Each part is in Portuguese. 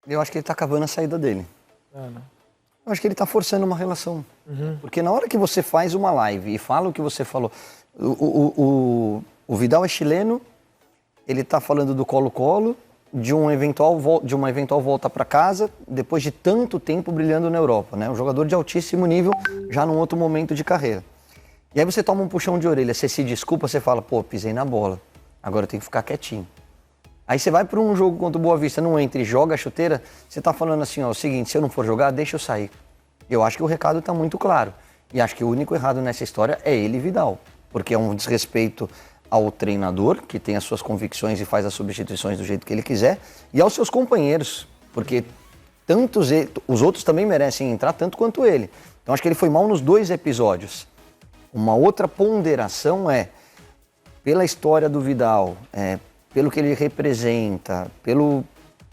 Eu acho que ele tá cavando a saída dele. Eu acho que ele tá forçando uma relação. Porque na hora que você faz uma live e fala o que você falou... O Vidal é chileno, ele tá falando do Colo-Colo, de uma eventual volta para casa, depois de tanto tempo brilhando na Europa, né? Um jogador de altíssimo nível, já num outro momento de carreira. E aí você toma um puxão de orelha, você se desculpa, você fala, pô, pisei na bola, agora eu tenho que ficar quietinho. Aí você vai para um jogo contra o Boa Vista, não entra e joga a chuteira, você tá falando assim, ó, o seguinte, se eu não for jogar, deixa eu sair. Eu acho que o recado tá muito claro. E acho que o único errado nessa história é ele e Vidal. Porque é um desrespeito ao treinador, que tem as suas convicções e faz as substituições do jeito que ele quiser, e aos seus companheiros, porque os outros também merecem entrar tanto quanto ele. Então acho que ele foi mal nos 2 episódios. Uma outra ponderação é, pela história do Vidal, pelo que ele representa,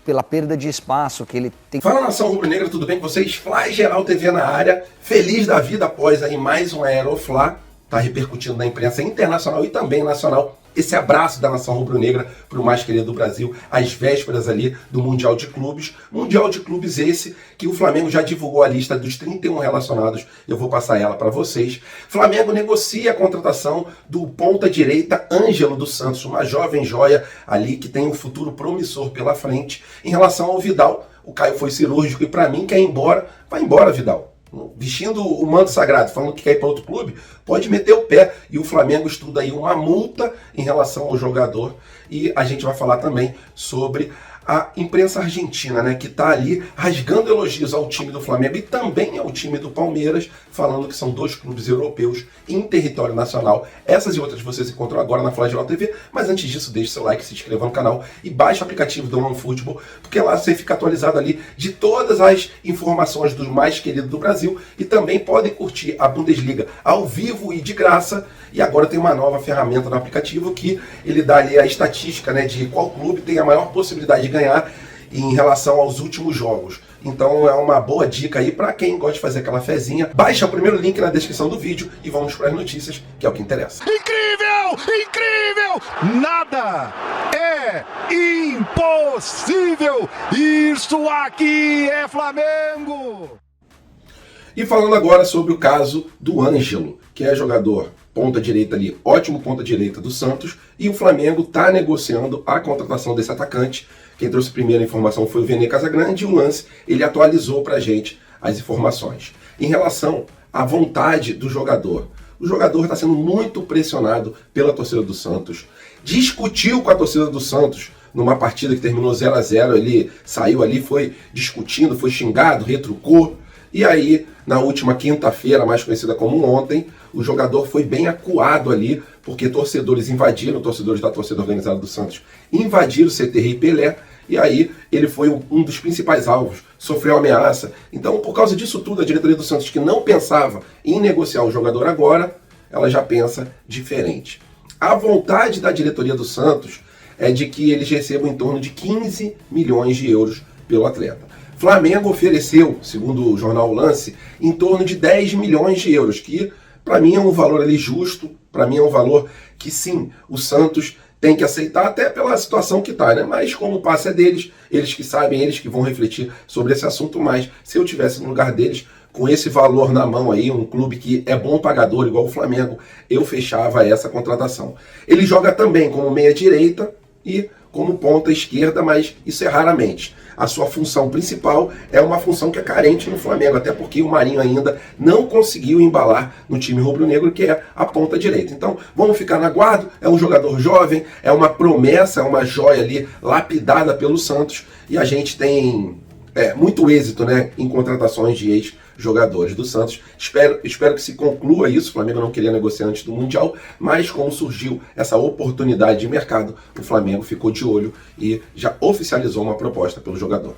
pela perda de espaço que ele tem... Fala, nação rubro-negra, tudo bem com vocês? Fly Geral TV na área, feliz da vida após aí mais um Aeroflá. Está repercutindo na imprensa internacional e também nacional esse abraço da nação rubro-negra para o mais querido do Brasil, às vésperas ali do Mundial de Clubes. Mundial de Clubes esse que o Flamengo já divulgou a lista dos 31 relacionados, eu vou passar ela para vocês. Flamengo negocia a contratação do ponta-direita Ângelo dos Santos, uma jovem joia ali que tem um futuro promissor pela frente. Em relação ao Vidal, o Caio foi cirúrgico e para mim quer ir embora, vai embora, Vidal. Vestindo o manto sagrado, falando que quer ir para outro clube, pode meter o pé. E o Flamengo estuda aí uma multa em relação ao jogador. E a gente vai falar também sobre a imprensa argentina, né, que está ali rasgando elogios ao time do Flamengo e também ao time do Palmeiras, falando que são 2 clubes europeus em território nacional. Essas e outras vocês encontram agora na Fly Geral TV, mas antes disso deixe seu like, se inscreva no canal e baixe o aplicativo do OneFootball, porque lá você fica atualizado ali de todas as informações do mais querido do Brasil e também podem curtir a Bundesliga ao vivo e de graça. E agora tem uma nova ferramenta no aplicativo que ele dá ali a estatística, né, de qual clube tem a maior possibilidade de ganhar em relação aos últimos jogos. Então é uma boa dica aí para quem gosta de fazer aquela fezinha. Baixa o primeiro link na descrição do vídeo e vamos para as notícias, que é o que interessa. Incrível! Incrível! Nada é impossível! Isso aqui é Flamengo! E falando agora sobre o caso do Ângelo, que é jogador ponta-direita ali, ótimo ponta-direita do Santos, e o Flamengo está negociando a contratação desse atacante. Quem trouxe a primeira informação foi o Vene Casagrande e o lance ele atualizou para a gente as informações. Em relação à vontade do jogador, o jogador está sendo muito pressionado pela torcida do Santos, discutiu com a torcida do Santos numa partida que terminou 0-0, ele saiu ali, foi discutindo, foi xingado, retrucou. E aí, na última quinta-feira, mais conhecida como ontem, o jogador foi bem acuado ali, porque torcedores da torcida organizada do Santos, invadiram o CT Pelé, e aí ele foi um dos principais alvos, sofreu ameaça. Então, por causa disso tudo, a diretoria do Santos, que não pensava em negociar o jogador agora, ela já pensa diferente. A vontade da diretoria do Santos é de que eles recebam em torno de 15 milhões de euros pelo atleta. Flamengo ofereceu, segundo o jornal Lance, em torno de 10 milhões de euros, que para mim é um valor ali justo, para mim é um valor que sim, o Santos tem que aceitar até pela situação que está, né? Mas como o passe é deles, eles que sabem, eles que vão refletir sobre esse assunto mais. Se eu tivesse no lugar deles, com esse valor na mão aí, um clube que é bom pagador igual o Flamengo, eu fechava essa contratação. Ele joga também como meia-direita e como ponta esquerda, mas isso é raramente. A sua função principal é uma função que é carente no Flamengo, até porque o Marinho ainda não conseguiu embalar no time rubro-negro, que é a ponta direita. Então, vamos ficar na guarda, é um jogador jovem, é uma promessa, é uma joia ali lapidada pelo Santos, e a gente tem muito êxito, né, em contratações de ex-jogadores do Santos. Espero que se conclua isso. O Flamengo não queria negociar antes do Mundial, mas como surgiu essa oportunidade de mercado, o Flamengo ficou de olho e já oficializou uma proposta pelo jogador.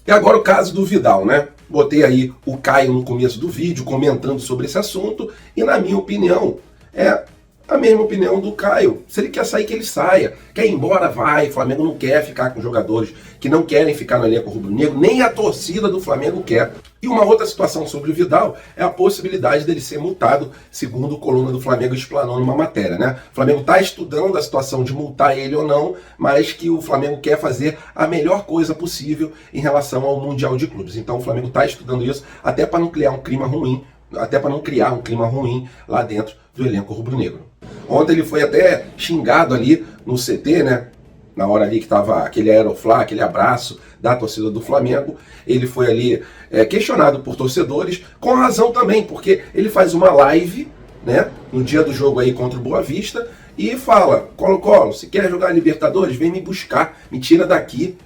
E agora o caso do Vidal, né? Botei aí o Caio no começo do vídeo comentando sobre esse assunto e, na minha opinião, é a mesma opinião do Caio. Se ele quer sair, que ele saia. Quer ir embora, vai. O Flamengo não quer ficar com jogadores que não querem ficar no elenco rubro-negro, nem a torcida do Flamengo quer. E uma outra situação sobre o Vidal é a possibilidade dele ser multado, segundo a coluna do Flamengo explanou numa matéria, né? O Flamengo está estudando a situação de multar ele ou não, mas que o Flamengo quer fazer a melhor coisa possível em relação ao Mundial de Clubes. Então o Flamengo está estudando isso até para não criar um clima ruim, lá dentro do elenco rubro-negro. Ontem ele foi até xingado ali no CT, né? Na hora ali que estava aquele aeroflá, aquele abraço da torcida do Flamengo, ele foi ali questionado por torcedores, com razão também, porque ele faz uma live, né, no dia do jogo aí contra o Boa Vista, e fala: Colo-Colo, se quer jogar Libertadores, vem me buscar, me tira daqui,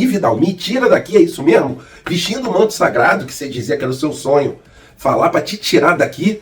Vidal, me tira daqui, é isso mesmo? Vestindo o manto sagrado, que você dizia que era o seu sonho, falar para te tirar daqui,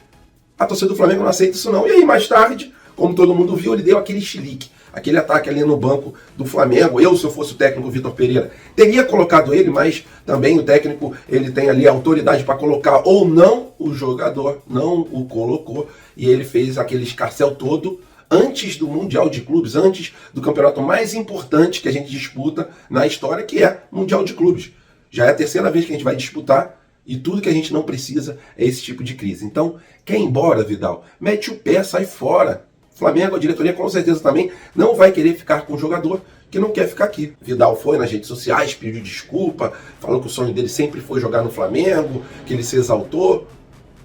a torcida do Flamengo não aceita isso não. E aí mais tarde, como todo mundo viu, ele deu aquele chilique, aquele ataque ali no banco do Flamengo. Eu, se eu fosse o técnico Vitor Pereira, teria colocado ele, mas também o técnico, ele tem ali a autoridade para colocar ou não o jogador, não o colocou, e ele fez aquele escarcéu todo antes do Mundial de Clubes, antes do campeonato mais importante que a gente disputa na história, que é o Mundial de Clubes. Já é a terceira vez que a gente vai disputar, e tudo que a gente não precisa é esse tipo de crise. Então, quer ir embora, Vidal? Mete o pé, sai fora. Flamengo, a diretoria com certeza também não vai querer ficar com o jogador que não quer ficar aqui. Vidal foi nas redes sociais, pediu desculpa, falou que o sonho dele sempre foi jogar no Flamengo, que ele se exaltou,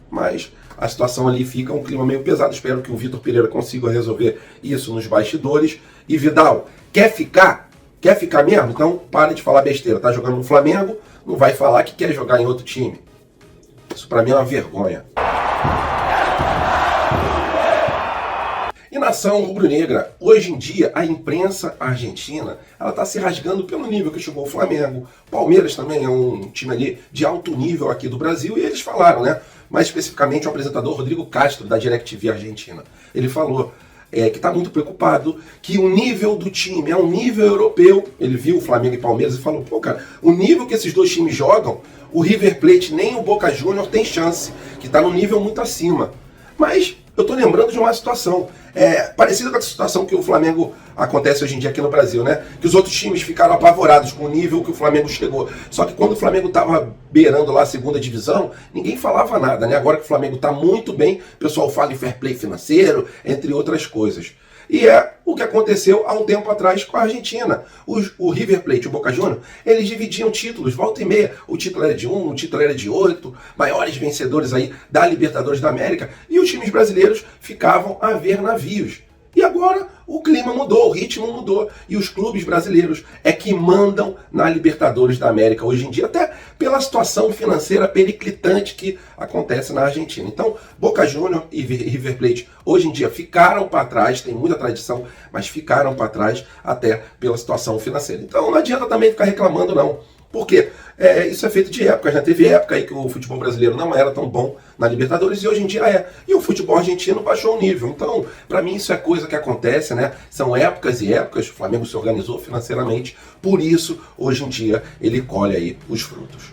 mas a situação ali fica um clima meio pesado. Espero que o Vitor Pereira consiga resolver isso nos bastidores. E Vidal, quer ficar? Quer ficar mesmo? Então para de falar besteira. Tá jogando no Flamengo, não vai falar que quer jogar em outro time. Isso pra mim é uma vergonha. E nação rubro-negra, hoje em dia a imprensa argentina, ela está se rasgando pelo nível que chegou o Flamengo. Palmeiras também é um time ali de alto nível aqui do Brasil, e eles falaram, né? Mais especificamente o apresentador Rodrigo Castro, da DirecTV Argentina. Ele falou que está muito preocupado, que o nível do time é um nível europeu. Ele viu o Flamengo e Palmeiras e falou: pô, cara, o nível que esses dois times jogam, o River Plate nem o Boca Juniors tem chance, que está num nível muito acima. Mas eu estou lembrando de uma situação parecida com a situação que o Flamengo acontece hoje em dia aqui no Brasil, né? Que os outros times ficaram apavorados com o nível que o Flamengo chegou. Só que quando o Flamengo estava beirando lá a segunda divisão, ninguém falava nada, né? Agora que o Flamengo está muito bem, o pessoal fala em fair play financeiro, entre outras coisas. E é o que aconteceu há um tempo atrás com a Argentina. O River Plate e o Boca Juniors, eles dividiam títulos, volta e meia. O título era de um, o título era de outro, maiores vencedores aí da Libertadores da América. E os times brasileiros ficavam a ver navios. E agora o clima mudou, o ritmo mudou. E os clubes brasileiros é que mandam na Libertadores da América hoje em dia, até pela situação financeira periclitante que acontece na Argentina. Então, Boca Juniors e River Plate hoje em dia ficaram para trás, tem muita tradição, mas ficaram para trás até pela situação financeira. Então não adianta também ficar reclamando, não. Por quê? Isso é feito de épocas, né? Teve época aí que o futebol brasileiro não era tão bom na Libertadores e hoje em dia é. E o futebol argentino baixou o nível. Então, para mim, isso é coisa que acontece, né? São épocas e épocas. O Flamengo se organizou financeiramente. Por isso, hoje em dia, ele colhe aí os frutos.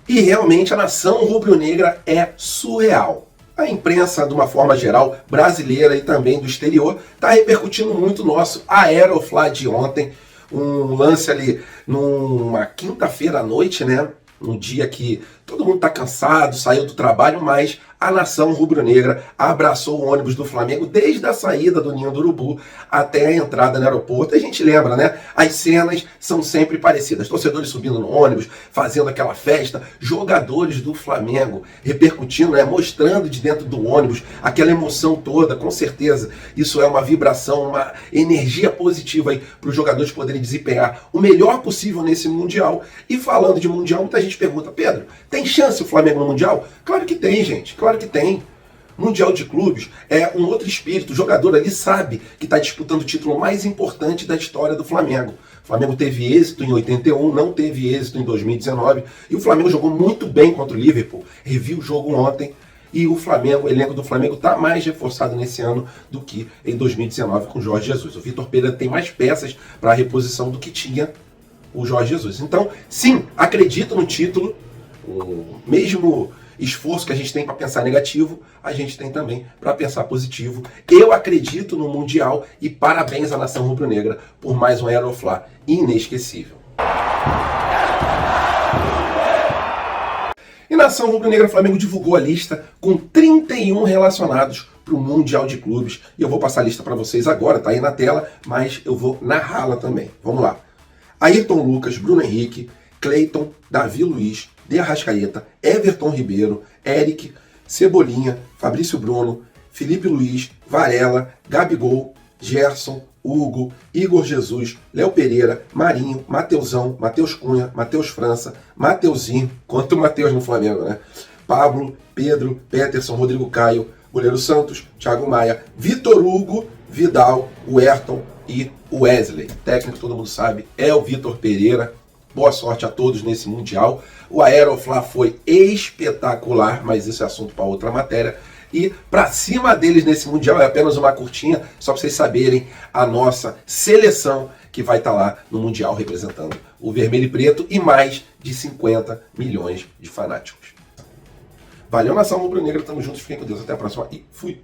E realmente a nação rubro-negra é surreal. A imprensa, de uma forma geral, brasileira e também do exterior, está repercutindo muito o nosso aeroflá de ontem. Um lance ali numa quinta-feira à noite, né? Um dia que todo mundo está cansado, saiu do trabalho, mas a nação rubro-negra abraçou o ônibus do Flamengo desde a saída do Ninho do Urubu até a entrada no aeroporto. A gente lembra, né? As cenas são sempre parecidas. Torcedores subindo no ônibus, fazendo aquela festa, jogadores do Flamengo repercutindo, né? Mostrando de dentro do ônibus aquela emoção toda, com certeza. Isso é uma vibração, uma energia positiva aí para os jogadores poderem desempenhar o melhor possível nesse Mundial. E falando de Mundial, muita gente pergunta: Pedro, tem chance o Flamengo no Mundial? Claro que tem, gente. Claro que tem. Mundial de Clubes é um outro espírito. O jogador ali sabe que está disputando o título mais importante da história do Flamengo. O Flamengo teve êxito em 81, não teve êxito em 2019. E o Flamengo jogou muito bem contra o Liverpool. Revi o jogo ontem. E o Flamengo, o elenco do Flamengo está mais reforçado nesse ano do que em 2019 com o Jorge Jesus. O Vitor Pereira tem mais peças para a reposição do que tinha o Jorge Jesus. Então, sim, acredito no título. O mesmo esforço que a gente tem para pensar negativo, a gente tem também para pensar positivo. Eu acredito no Mundial e parabéns à nação rubro-negra por mais um aeroflá inesquecível. Nação Rubro-Negra, Flamengo divulgou a lista com 31 relacionados para o Mundial de Clubes. E eu vou passar a lista para vocês agora, tá aí na tela, mas eu vou narrá-la também. Vamos lá. Ayrton Lucas, Bruno Henrique, Cleiton, Davi Luiz, De Arrascaeta, Everton Ribeiro, Eric, Cebolinha, Fabrício Bruno, Felipe Luiz, Varela, Gabigol, Gerson, Hugo, Igor Jesus, Léo Pereira, Marinho, Mateusão, Matheus Cunha, Matheus França, Mateuzinho, quanto Matheus no Flamengo, né? Pablo, Pedro, Peterson, Rodrigo Caio, Goleiro Santos, Thiago Maia, Vitor Hugo, Vidal, o Ayrton e o Wesley. Técnico, todo mundo sabe, é o Vitor Pereira. Boa sorte a todos nesse Mundial. O Aeroflá foi espetacular, mas isso é assunto para outra matéria. E para cima deles nesse Mundial, é apenas uma curtinha, só para vocês saberem a nossa seleção que vai estar lá no Mundial representando o vermelho e preto e mais de 50 milhões de fanáticos. Valeu, Nação Rubro-Negra, tamo juntos, fiquem com Deus, até a próxima e fui!